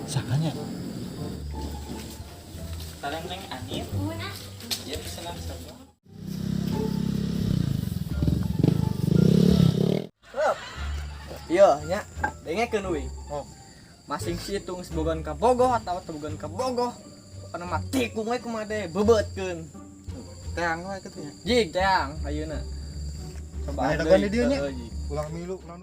Sakanya. Sekarang neng Anit. Ya bisa langsung. Iya, nya. Dengekeun euy. Oh. Masing situng sebogan ka Bogoh atau tebogan ka Bogoh. Pokona mah tikung we kumaha teh bebeutkeun. Teang we kitu nya. Jig teang ayeuna. Coba Nah, dagan di dieu nya. Jig. Ulang milu, ulang.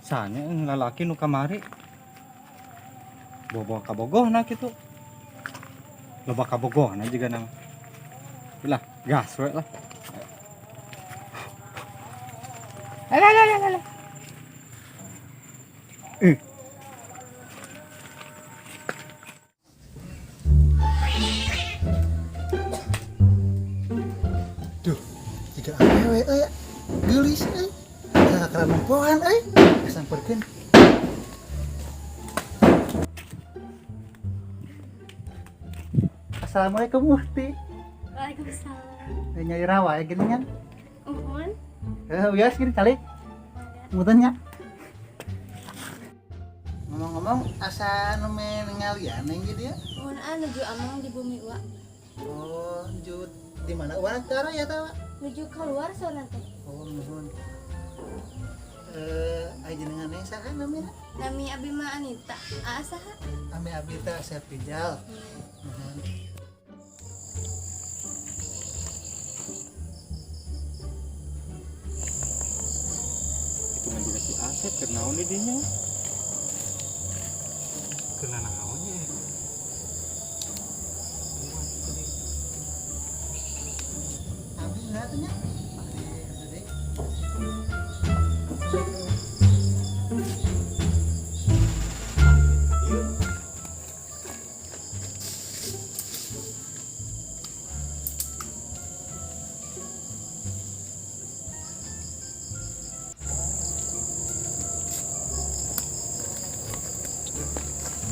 Sanya lalaki nu kamari. Boboh ka Bogohna kitu. Loba ka Bogohna juga nama. Lah, gas we lah. Alah. Duh, jika awewe euy, geulis euy. Sakakran nempohan euy. Samperkeun. Assalamualaikum Muhti. Waalaikumsalam. Nyai rawa ya gini kan? Uhun. Bias gini kali. Mutennya. Ngomong-ngomong asa nu ngalian yang gitu ya? Uhun nuju amang di bumi wa. Oh, jut di mana? Uang cara ya tahu? Nuju keluar soalnya teh. Oh, nuhun. Aja dengan Nesa kan namanya? Nami abi mah Anita. Asaha? Ame abdi teh Asep Rijal. Nuhun. Itu mah juga si Asep kenaon di dinya. Kena naonnya? Abdi enggak tuh nya? Abdi.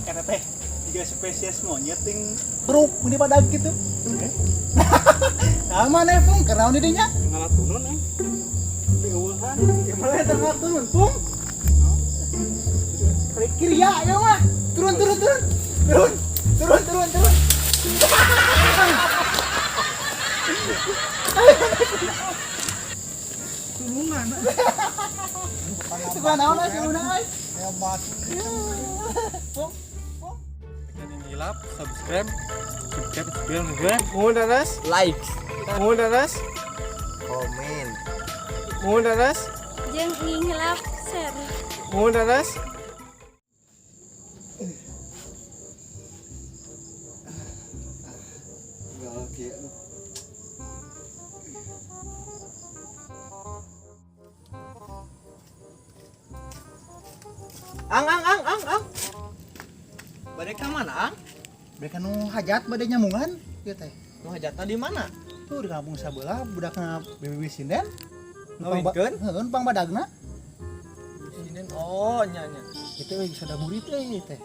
Karena teh tiga spesies monyet yang truk ini pada gitu. Nah mana pung karena ini dinya Ngalah tunun Tapi eueuhan. gimana tengah turun pung kiri ya ya mah turun turungan sekarang naon sih udah hebat pung Jangan hilap, subscribe juga. Mudaras like. Mudaras komen mudaras Jeung ngihilap share. mudaras enggak oke ang. Balik ka mana, Ang? mereka nu hajat badai nyamungan ya teh Nu hajatna di mana? tuh di kampung sebelah budakna BBB Sinden Ngawinkeun? heeh numpang badagna Sinin oh nya. itu geus ada burit teh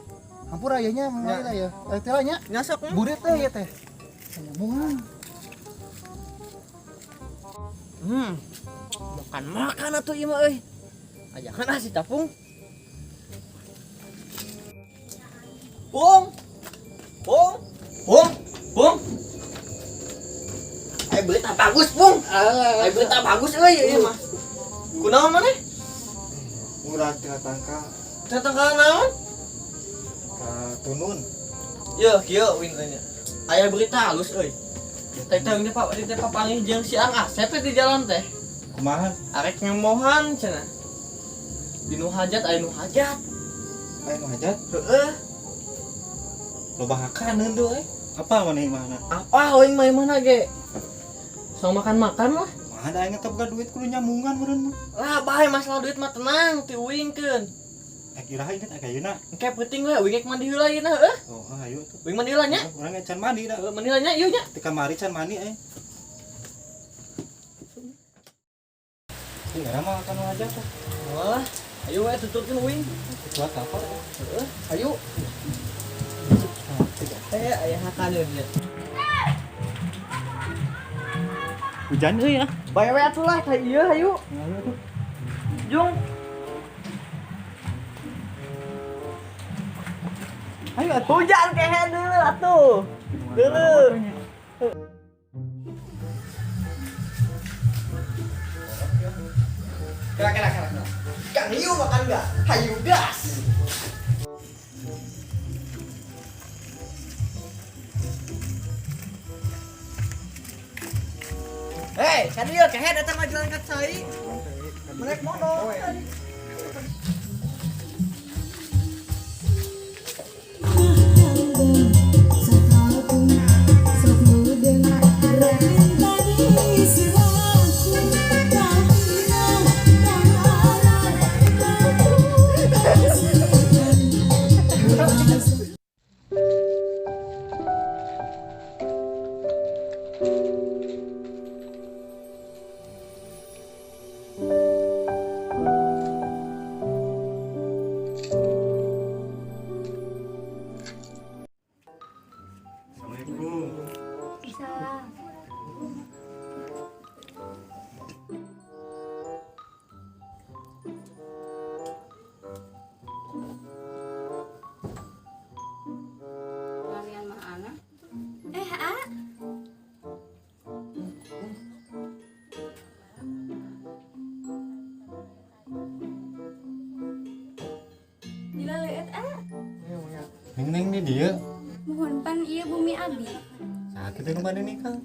hampura aya nya memang ya teh nya Nyasok nya. burit ya teh nyamungan Makan atuh ieu mah euy. Ajakan si capung. Pung. Ai berita bagus, Pung. Ai berita bagus euy ieu mah. Kunaon maneh? murah datang ka Datang ka naon? tunun Yeuh, kieu win tanya. Aya berita halus euy. Teh teh Pak, di teh papanggih jeung si Ang Asep di jalan teh. kumaha Arek ngemohan cenah. Di nu hajat aya nu hajat. aya nu hajat Heeh. loba hakaneun tuh apa maneh mana Apa euy mah mana ge? Sok makan-makan lah. mah ada yang ngetep duit kudu nyamungan meureun Lah bae masalah duit mah tenang, ti uingkeun. iraha ini tak ayeuna Engke penting we uing mandi heula ieu nah heuh. oh ayo tuh Uing mandi heula nya. urang can mandi da Mandi heula nya ieu nya. di kamari can mandi Enggak mah kan aja tuh. Wah, ayo we tutupkeun uing. Buat apa? Heeh, ayo. Teh aya hakaneun nya. Hujan euy ya. Bae we atuh lah ka ieu hayu. Jung. Ayo atuh. Hujan kehe dulu atuh. Dulu. Kira. Kang Hiu makan enggak? Hayu gas. Hei, kan dia kehe datang majalan kat sai. Mereka mono. Bisa. Larian mah anak. A. Dilaleet A. Neng di dia. Mohon pan ieu bumi abi. Nah, kita nu bade nikah.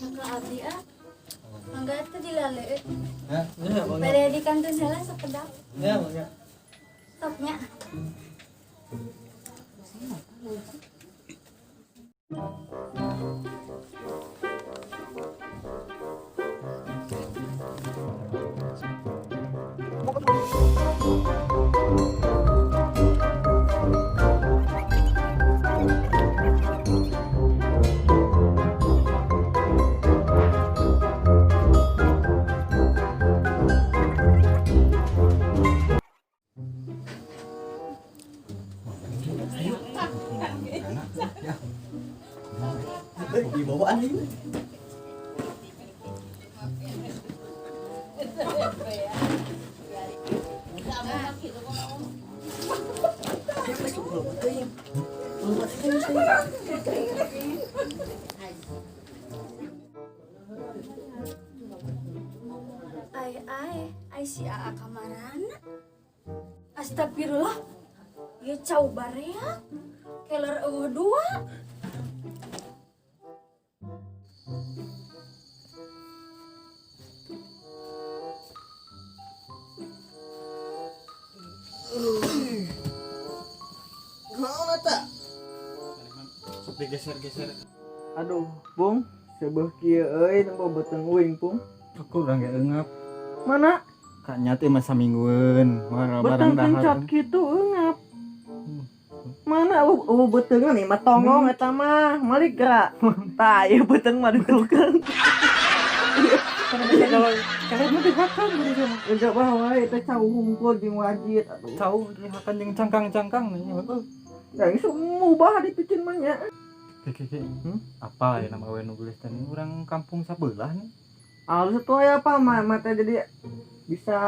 Maka abi A. Mangga teh dilaleet. Ya. Ya, Bang. Bade di kantun salah sekedap. Ya, Bang. Stopnya. Di bawaan ini. Ai si Aa kamarana. Astagfirullah. Ieu cau barea. Keler eueuh dua. Naon eta? Sok digeser-geser. Aduh, Bung, seubeuh kieu euy nembo beteng uing, Bung. Aku urang ge eungap. Mana? Kak nyate mah saminggueun. Beteng kencot kitu eungap. Mana betengan nih mah tonggong eta mah malik gerak. Tah, ieu beteng mah ditukeun. Kalau mah dihakan gitu mah. Enggak bawa eta cau hungkul jeung wajit atuh. Tahu dihakan jeung cangkang-cangkang nih. Heeh. Da ieu mubah dipicin mah nya. Kiki. Apa ya nama we nu geus teh urang kampung sabelah nih. Alus tuh ya apa mah teh jadi bisa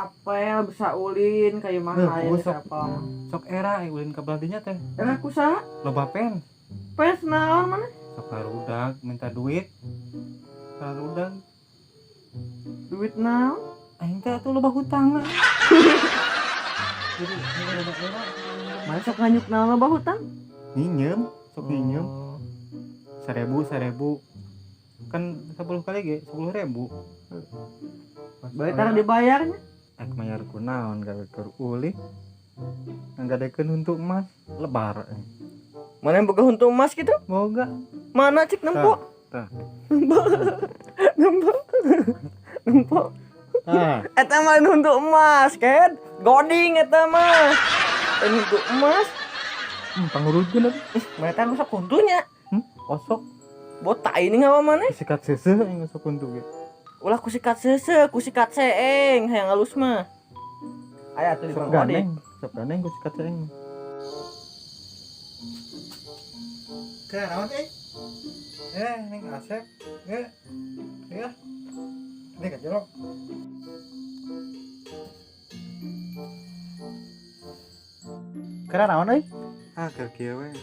apel, bisa ulin kayak mah aya Sok apa. sok era ulin ka Beladinya teh. Era kusaha? Loba pen. Pes naon mana? Sok karudag minta duit. Karudag Duit naon? aing teh atuh loba hutang. Jadi loba era Mana sok nganyuk naon loba hutang? nyinjem, sok nyinjem. Oh. 1000 kan 10 kali ge 10.000. Bae tar dibayarnya. Ek mayar kunaon gawe keur uli. Nggadekeun untuk emas lebar. Mana yang boga huntu emas gitu? Boga. Mana cik nempo? Tah. Nempo. Ah, Eta mah huntu emas, kan? Goding eta mah. Huntu emas. pangurutkeun atuh. Mereka rusak huntunya. Osok Botak ini ngawa mana? sikat seuseuh aing sok untuk ge. Ulah kusikat seuseuh, kusikat seeng, hayang halus mah. Aya atuh di Sok panggoding. ganeng ku sikat aing. Kena naon Neng Asep. Ya. teh ka jero. Kira naon euy? Ah, keur kieu we.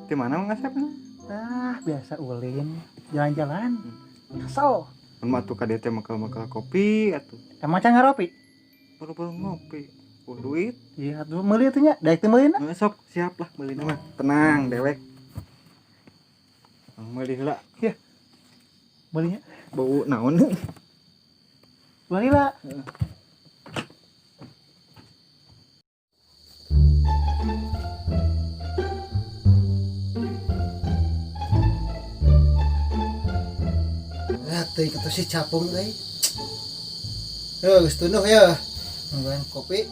Di mana ngasepna? Ah, biasa ulin jalan-jalan. Kesel. Mun mah atuh ka dieu teh makel-makel kopi atuh. Emang can ngaropi? Baru-baru ngopi. Ku duit. Iya, atuh meuli atuh nya. Daek teu meulina. Sok siap lah meulina mah. Tenang dewek. Meuli heula. Meulinya. Bau naon? Meuli lah. Teuing atuh si capung euy. Geus tunduh ya. Nungguin kopi.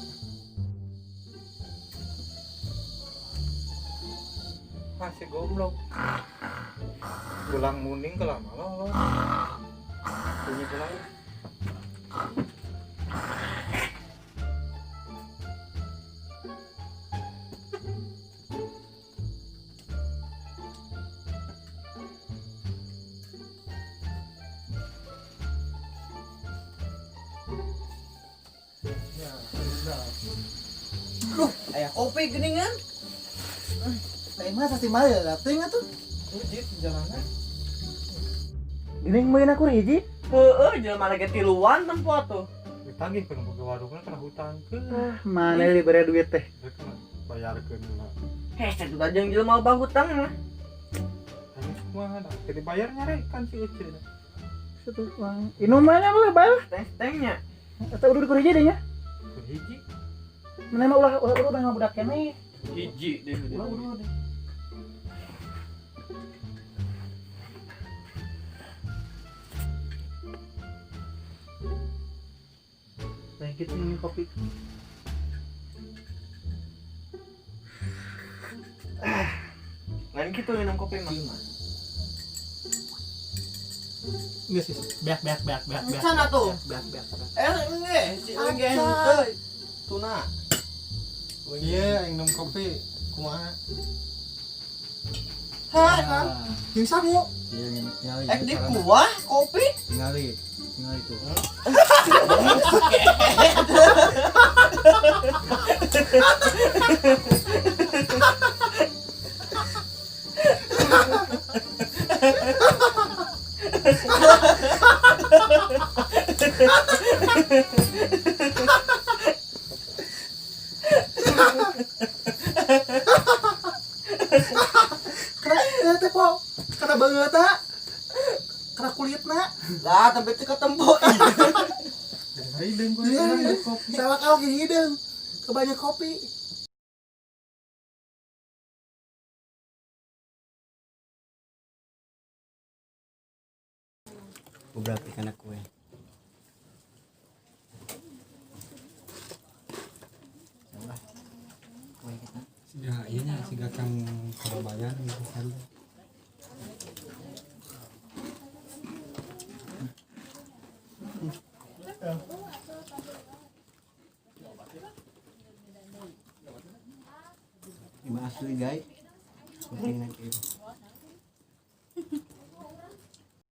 Masih goblok. Pulang muning ke lama lo. Bunyi pulang. Aya kopi geningan. Lain mah pasti mah ya teuing atuh. Ujit jalanan. Geuning meulin aku hiji. Heeh, jelema lagi tiluan tempo atuh. Ditagih kan ke warungna kana hutang ke. Mana deui bere duit teh? Bayarkeun lah. Hese tuh jeung jelema loba hutang mah. Anu kumaha da? Teu dibayar nyarekan si Ece. Satu uang. Inum mana boleh bayar? Teng-tengnya. Atau udah hiji deh nya. Keur hiji. Mana mah ulah ngabudak keneh. Hiji deh. Ulah deh. Nah, gitu minum kopi. Lain gitu minum kopi mah. Enggak sih. Beak. Sana tuh. Beak. Nge, si lagi henteu. Tuna. Iya, yang minum kopi. Kumaha? Hah, kan? Jeung sabu. Iya, ningali. Di kuah kopi. Ningali itu. Kena teh po. Kena banget ta. Kena kulitna. Lah, tempe teh ketempo. Hidung gue Iya. Sama kau ke hidung. Kebanyak kopi. Ubrak ikan kue. Ya, iya si Kang Surabaya gitu kan. Ima asli guys. Penting nanti.